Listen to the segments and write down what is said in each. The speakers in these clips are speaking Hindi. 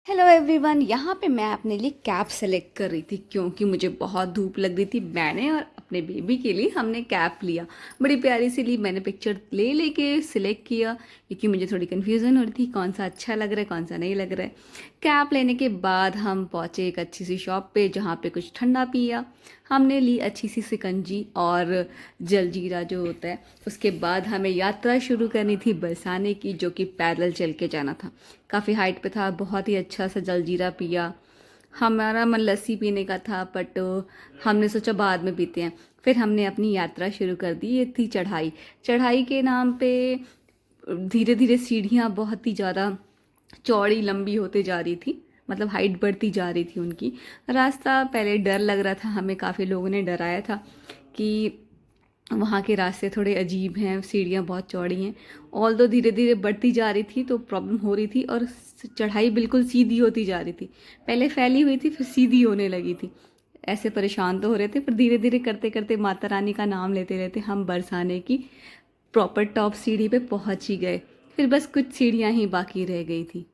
Hello everyone. यहाँ पे मैं अपने लिए कैप सेलेक्ट कर रही थी क्योंकि मुझे बहुत धूप लग रही थी। मैंने और अपने बेबी के लिए हमने कैप लिया, बड़ी प्यारी सी ली। मैंने पिक्चर ले लेके सिलेक्ट किया क्योंकि मुझे थोड़ी कन्फ्यूज़न हो रही थी कौन सा अच्छा लग रहा है कौन सा नहीं लग रहा है। कैप लेने के बाद हम पहुँचे एक अच्छी सी शॉप पे जहाँ पे कुछ ठंडा पिया। हमने ली अच्छी सी शिकंजी और जलजीरा जो होता है। उसके बाद हमें यात्रा शुरू करनी थी बरसाने की, जो कि पैदल चल के जाना था। काफ़ी हाइट पे था। बहुत ही अच्छा सा जलजीरा पिया। हमारा मन लस्सी पीने का था बट हमने सोचा बाद में पीते हैं। फिर हमने अपनी यात्रा शुरू कर दी। ये थी चढ़ाई। चढ़ाई के नाम पे धीरे धीरे सीढ़ियाँ बहुत ही ज़्यादा चौड़ी लंबी होते जा रही थी, मतलब हाइट बढ़ती जा रही थी उनकी। रास्ता पहले डर लग रहा था, हमें काफ़ी लोगों ने डराया था कि वहाँ के रास्ते थोड़े अजीब हैं, सीढ़ियाँ बहुत चौड़ी हैं। ऑल दो धीरे धीरे बढ़ती जा रही थी तो प्रॉब्लम हो रही थी, और चढ़ाई बिल्कुल सीधी होती जा रही थी। पहले फैली हुई थी फिर सीधी होने लगी थी। ऐसे परेशान तो हो रहे थे, पर धीरे धीरे करते करते माता रानी का नाम लेते रहते हम बरसाने की प्रॉपर टॉप सीढ़ी पे पहुँच ही गए। फिर बस कुछ सीढ़ियाँ ही बाकी रह गई थी।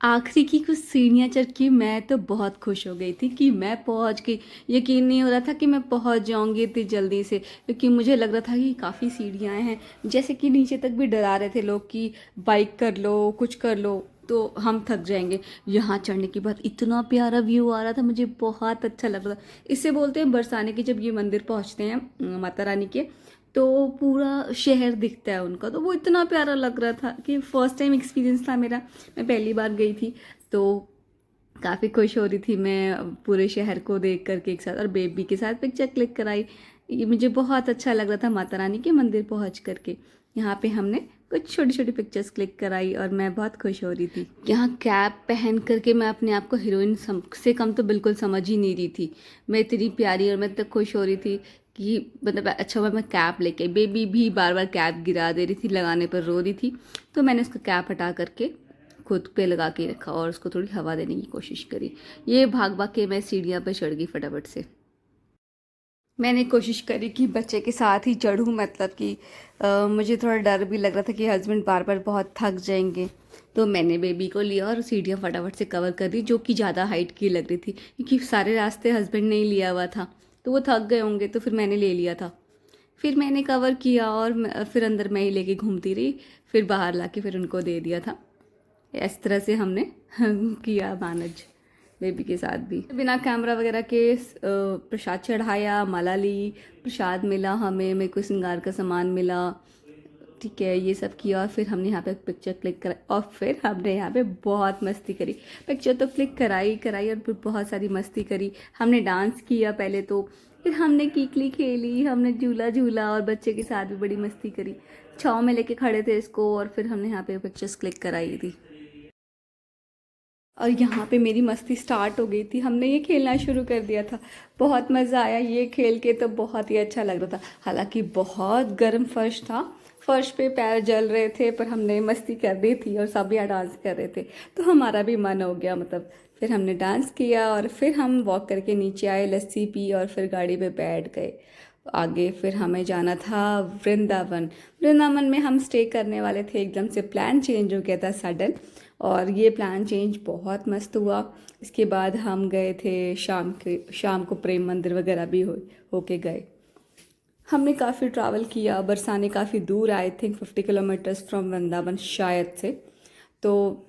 आखिरी की कुछ सीढ़ियाँ चढ़ के मैं तो बहुत खुश हो गई थी कि मैं पहुंच गई। यकीन नहीं हो रहा था कि मैं पहुंच जाऊंगी इतनी जल्दी से, क्योंकि मुझे लग रहा था कि काफ़ी सीढ़ियाँ हैं। जैसे कि नीचे तक भी डरा रहे थे लोग कि बाइक कर लो कुछ कर लो तो हम थक जाएंगे। यहाँ चढ़ने के बाद इतना प्यारा व्यू आ रहा था, मुझे बहुत अच्छा लग रहा था। इससे बोलते हैं बरसाने के जब ये मंदिर पहुँचते हैं माता रानी के, तो पूरा शहर दिखता है उनका। तो वो इतना प्यारा लग रहा था कि फर्स्ट टाइम एक्सपीरियंस था मेरा। मैं पहली बार गई थी तो काफ़ी खुश हो रही थी मैं पूरे शहर को देख करके एक साथ, और बेबी के साथ पिक्चर क्लिक कराई। ये मुझे बहुत अच्छा लग रहा था माता रानी के मंदिर पहुंच करके। यहाँ पे हमने कुछ छोटी छोटी पिक्चर्स क्लिक कराई और मैं बहुत खुश हो रही थी। यहाँ कैप पहन करके मैं अपने आप को हीरोइन से कम तो बिल्कुल समझ ही नहीं रही थी। मैं इतनी प्यारी और मैं इतना खुश हो रही थी कि मतलब अच्छा हुआ मैं कैप लेके आई। बेबी भी बार बार कैप गिरा दे रही थी, लगाने पर रो रही थी। तो मैंने उसका कैप हटा करके खुद पे लगा के रखा और उसको थोड़ी हवा देने की कोशिश करी। ये भाग भाग के मैं सीढ़ियाँ पे चढ़ गई फटाफट से। मैंने कोशिश करी कि बच्चे के साथ ही चढ़ूँ, मतलब कि मुझे थोड़ा डर भी लग रहा था कि हस्बैंड बार बार बहुत थक जाएंगे। तो मैंने बेबी को लिया और सीढ़ियाँ फटाफट से कवर कर दी, जो कि ज़्यादा हाइट की लग रही थी क्योंकि सारे रास्ते हस्बैंड ने ही लिया हुआ था। तो वो थक गए होंगे तो फिर मैंने ले लिया था। फिर मैंने कवर किया और फिर अंदर मैं ही लेके घूमती रही। फिर बाहर लाके फिर उनको दे दिया था। इस तरह से हमने किया मैनेज बेबी के साथ भी। बिना कैमरा वगैरह के प्रसाद चढ़ाया, माला ली, प्रसाद मिला हमें, मेरे को श्रृंगार का सामान मिला। ठीक है, ये सब किया और फिर हमने यहाँ पे पिक्चर क्लिक करा और फिर हमने यहाँ पे बहुत मस्ती करी। पिक्चर तो क्लिक कराई कराई और फिर बहुत सारी मस्ती करी। हमने डांस किया पहले तो, फिर हमने कीकली खेली, हमने झूला झूला और बच्चे के साथ भी बड़ी मस्ती करी। छाँव में लेके खड़े थे इसको और फिर हमने यहाँ पे पिक्चर्स क्लिक कराई थी। और यहाँ पे मेरी मस्ती स्टार्ट हो गई थी। हमने ये खेलना शुरू कर दिया था। बहुत मज़ा आया ये खेल के, तो बहुत ही अच्छा लग रहा था। हालांकि बहुत गर्म फर्श था, फर्श पे पैर जल रहे थे, पर हमने मस्ती कर दी थी और सब यहाँ डांस कर रहे थे तो हमारा भी मन हो गया। मतलब फिर हमने डांस किया और फिर हम वॉक करके नीचे आए, लस्सी पी और फिर गाड़ी पे बैठ गए आगे। फिर हमें जाना था वृंदावन। वृंदावन में हम स्टे करने वाले थे, एकदम से प्लान चेंज हो गया था सडन, और ये प्लान चेंज बहुत मस्त हुआ। इसके बाद हम गए थे शाम को प्रेम मंदिर वगैरह भी होके गए। हमने काफ़ी ट्रैवल किया। बरसाने काफ़ी दूर, I think 50 kilometres from Vrindavan शायद से, तो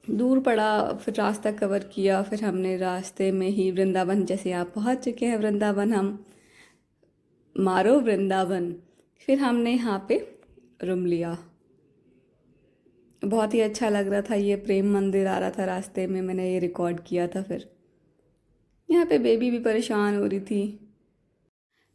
दूर पड़ा। फिर रास्ता कवर किया, फिर हमने रास्ते में ही वृंदावन, जैसे आप पहुंच चुके हैं वृंदावन, हम मारो वृंदावन। फिर हमने यहाँ पे रूम लिया। बहुत ही अच्छा लग रहा था। ये प्रेम मंदिर आ रहा था रास्ते में, मैंने ये रिकॉर्ड किया था। फिर यहाँ पे बेबी भी परेशान हो रही थी।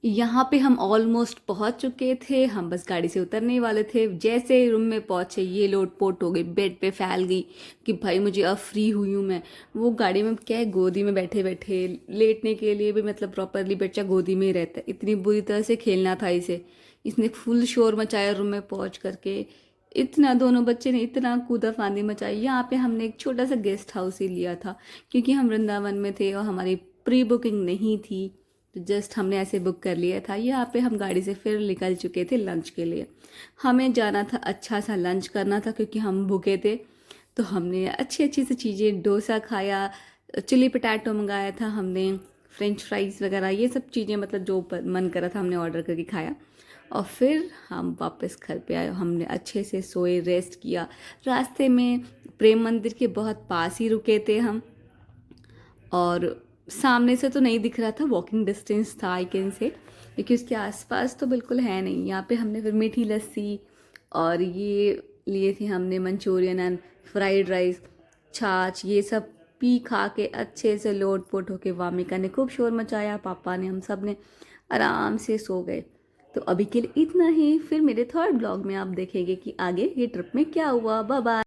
यहाँ पे हम ऑलमोस्ट पहुँच चुके थे, हम बस गाड़ी से उतरने ही वाले थे। जैसे रूम में पहुँचे ये लोटपोट हो गई, बेड पे फैल गई कि भाई मुझे अब फ्री हुई हूँ मैं। वो गाड़ी में क्या है, गोदी में बैठे बैठे लेटने के लिए भी मतलब प्रॉपरली बच्चा गोदी में ही रहता है। इतनी बुरी तरह से खेलना था इसे, इसने फुल शोर मचाया रूम में पहुँच करके। इतना दोनों बच्चे ने इतना कूदा फांदी मचाई। यहाँ पे हमने एक छोटा सा गेस्ट हाउस ही लिया था क्योंकि हम वृंदावन में थे और हमारी प्री बुकिंग नहीं थी, तो जस्ट हमने ऐसे बुक कर लिया था। यहाँ पे हम गाड़ी से फिर निकल चुके थे लंच के लिए। हमें जाना था, अच्छा सा लंच करना था क्योंकि हम भूखे थे। तो हमने अच्छी अच्छी सी चीज़ें, डोसा खाया, चिली पटाटो मंगाया था हमने, फ्रेंच फ्राइज़ वगैरह, ये सब चीज़ें मतलब जो मन करा था हमने ऑर्डर करके खाया। और फिर हम वापस घर पे आए, हमने अच्छे से सोए, रेस्ट किया। रास्ते में प्रेम मंदिर के बहुत पास ही रुके थे हम, और सामने से तो नहीं दिख रहा था, वॉकिंग डिस्टेंस था आई कैन से, क्योंकि उसके आसपास तो बिल्कुल है नहीं। यहाँ पे हमने फिर मीठी लस्सी और ये लिए थे हमने मंचूरियन एंड फ्राइड राइस, छाछ, ये सब पी खा के अच्छे से लोट पोट होके वामिका ने खूब शोर मचाया, पापा ने, हम सब ने आराम से सो गए। तो अभी के लिए इतना ही, फिर मेरे थर्ड ब्लॉग में आप देखेंगे कि आगे ये ट्रिप में क्या हुआ। Bye bye.